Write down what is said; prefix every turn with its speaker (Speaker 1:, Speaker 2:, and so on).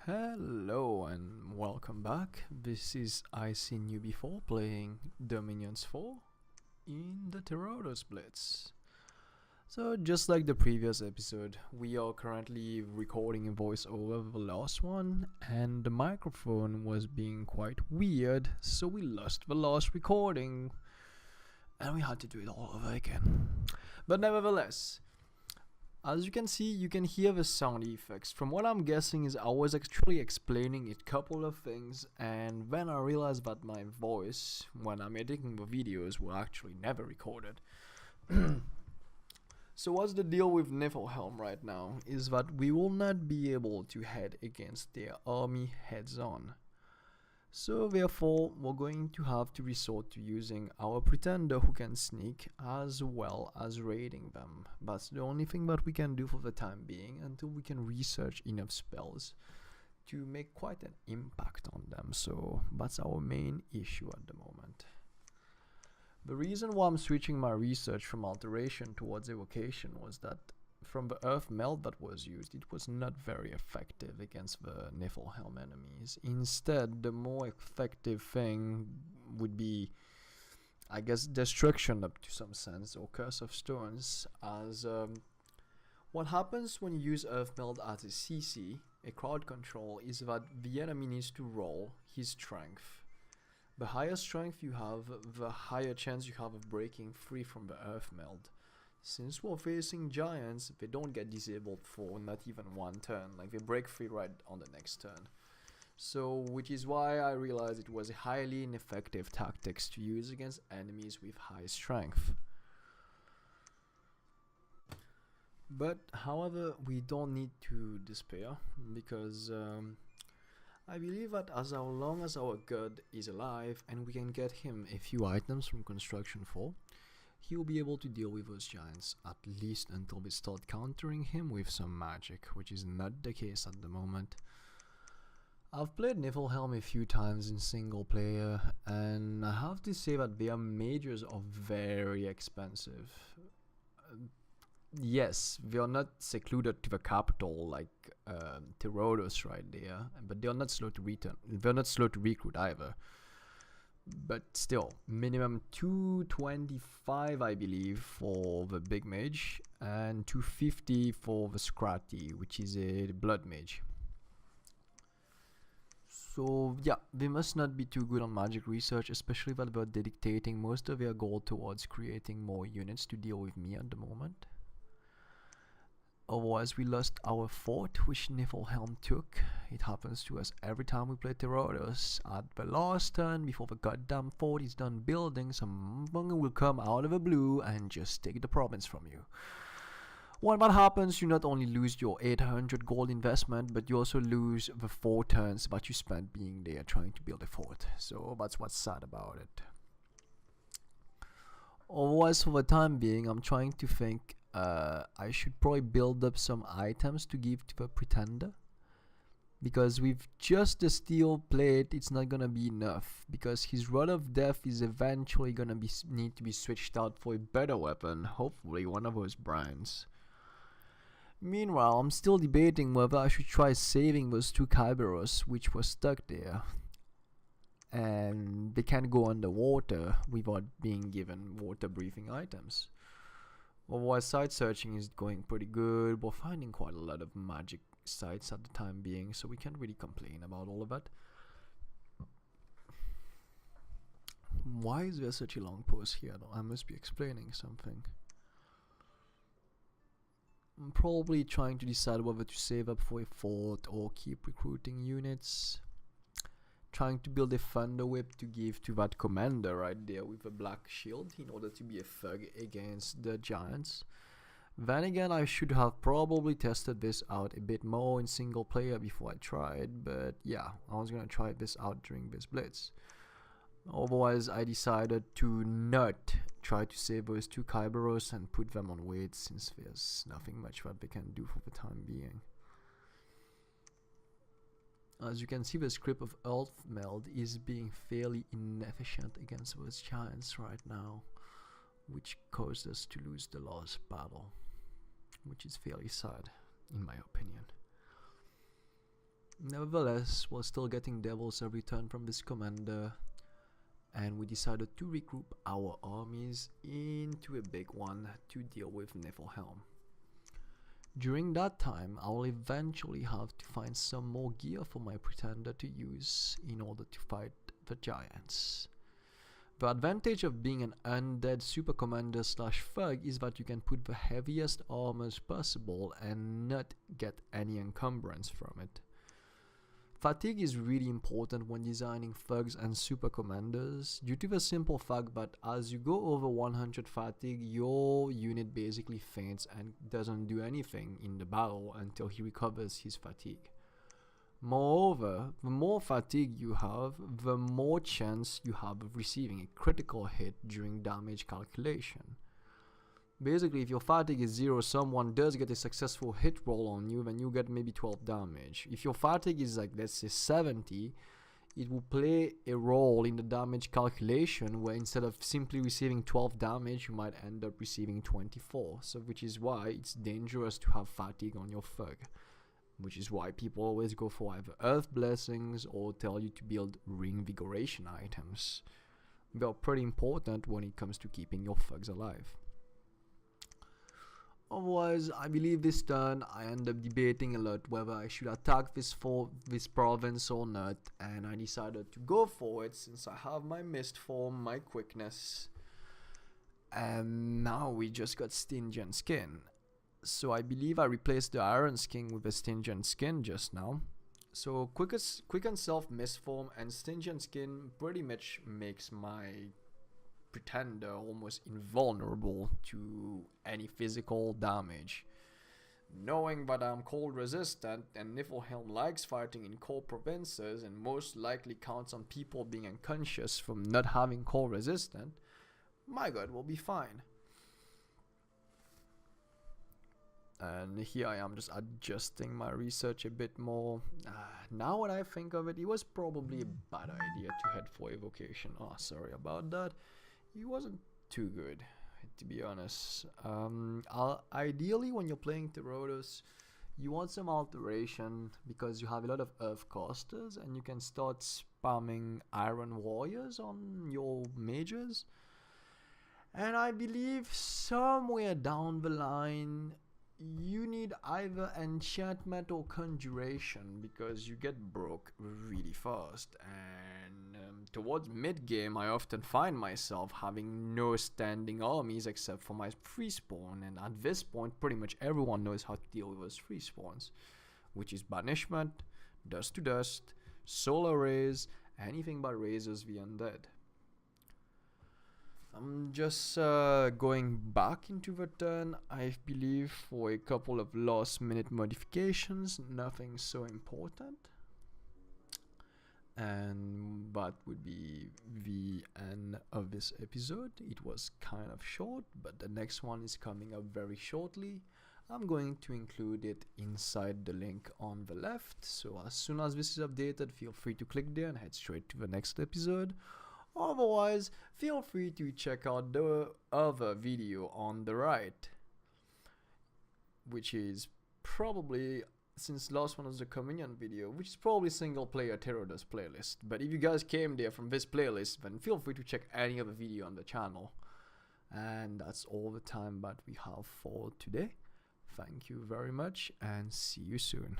Speaker 1: Hello and welcome back. This is I Seen You Before playing Dominions 4 in the Therodos Blitz. So just like the previous episode, we are currently recording a voice over the last one and the microphone was being quite weird, so we lost the last recording and we had to do it all over again. But nevertheless, as you can see, you can hear the sound effects. From what I'm guessing is I was actually explaining a couple of things, and then I realized that my voice, when I'm editing the videos, were actually never recorded. So what's the deal with Niffleheim right now is that we will not be able to head against their army heads on. So therefore, we're going to have to resort to using our pretender who can sneak as well as raiding them. That's the only thing that we can do for the time being until we can research enough spells to make quite an impact on them. So that's our main issue at the moment. The reason why I'm switching my research from alteration towards evocation was that from the earth meld that was used, it was not very effective against the Niffleheim enemies. Instead, the more effective thing would be, I guess, destruction up to some sense, or curse of stones, as what happens when you use earth meld as a CC, a crowd control, is that the enemy needs to roll his strength. The higher strength you have, the higher chance you have of breaking free from the earth meld. Since we're facing giants, they don't get disabled for not even one turn, like they break free right on the next turn. So, which is why I realized it was a highly ineffective tactics to use against enemies with high strength. But, however, we don't need to despair, because I believe that as long as our god is alive and we can get him a few items from Construction 4, he will be able to deal with those giants, at least until we start countering him with some magic, which is not the case at the moment. I've played Niffleheim a few times in single player, and I have to say that their mages are very expensive. Yes, they are not secluded to the capital like Therodos right there, but they are not slow to return. They're not slow to recruit either. But still, minimum 225 I believe for the big mage and 250 for the Scratty, which is a blood mage. So yeah, they must not be too good on magic research, especially that they're dedicating most of their goal towards creating more units to deal with me at the moment. Otherwise, we lost our fort, which Niffleheim took. It happens to us every time we play Therodos. At the last turn, before the goddamn fort is done building, some monger will come out of the blue and just take the province from you. When that happens, you not only lose your 800 gold investment, but you also lose the 4 turns that you spent being there trying to build a fort. So that's what's sad about it. Otherwise, for the time being, I'm trying to think I should probably build up some items to give to the pretender, because with just the steel plate it's not gonna be enough, because his rod of death is eventually gonna need to be switched out for a better weapon, hopefully one of those brands. Meanwhile, I'm still debating whether I should try saving those 2 Kyberos which were stuck there, and they can't go underwater without being given water breathing items. Otherwise, site searching is going pretty good. We're finding quite a lot of magic sites at the time being, so we can't really complain about all of that. Why is there such a long pause here though? I must be explaining something. I'm probably trying to decide whether to save up for a fort or keep recruiting units. Trying to build a thunder whip to give to that commander right there with a black shield in order to be a thug against the giants. Then again, I should have probably tested this out a bit more in single player before I tried, but yeah, I was gonna try this out during this blitz. Otherwise, I decided to not try to save those 2 Kyberos and put them on wait, since there's nothing much that they can do for the time being. As you can see, the script of Earth Meld is being fairly inefficient against those giants right now, which caused us to lose the last battle, which is fairly sad, in my opinion. Nevertheless, we're still getting devils every turn from this commander, and we decided to regroup our armies into a big one to deal with Niffleheim. During that time, I'll eventually have to find some more gear for my pretender to use in order to fight the giants. The advantage of being an undead super commander slash thug is that you can put the heaviest armors possible and not get any encumbrance from it. Fatigue is really important when designing thugs and super commanders due to the simple fact that as you go over 100 fatigue, your unit basically faints and doesn't do anything in the battle until he recovers his fatigue. Moreover, the more fatigue you have, the more chance you have of receiving a critical hit during damage calculation. Basically, if your fatigue is 0, someone does get a successful hit roll on you, then you get maybe 12 damage. If your fatigue is like, let's say 70, it will play a role in the damage calculation where instead of simply receiving 12 damage, you might end up receiving 24. So which is why it's dangerous to have fatigue on your thug. Which is why people always go for either Earth Blessings or tell you to build Reinvigoration items. They are pretty important when it comes to keeping your thugs alive. Otherwise, I believe this turn I end up debating a lot whether I should attack this province or not, and I decided to go for it since I have my mist form, my quickness, and now we just got Stingent Skin. So I believe I replaced the Iron Skin with a Stingent Skin just now. So Quicken Self mist form and Stingent Skin pretty much makes my pretender almost invulnerable to any physical damage. Knowing that I'm cold resistant and Niffleheim likes fighting in cold provinces and most likely counts on people being unconscious from not having cold resistant, my god will be fine. And here I am just adjusting my research a bit more. Now when I think of it, it was probably a bad idea to head for evocation. Oh, sorry about that. It wasn't too good, to be honest. Ideally, when you're playing Therodos, you want some alteration because you have a lot of Earth casters and you can start spamming Iron Warriors on your mages. And I believe somewhere down the line, you need either enchantment or conjuration because you get broke really fast, and towards mid-game I often find myself having no standing armies except for my free spawn, and at this point pretty much everyone knows how to deal with those free spawns, which is banishment, dust to dust, solar rays, anything but razors the undead. I'm just going back into the turn, I believe, for a couple of last minute modifications, nothing so important. And that would be the end of this episode. It was kind of short, but the next one is coming up very shortly. I'm going to include it inside the link on the left, so as soon as this is updated, feel free to click there and head straight to the next episode. Otherwise, feel free to check out the other video on the right, which is probably, since last one was the Communion video, which is probably single player Therodos playlist. But if you guys came there from this playlist, then feel free to check any other video on the channel. And that's all the time that we have for today. Thank you very much and see you soon.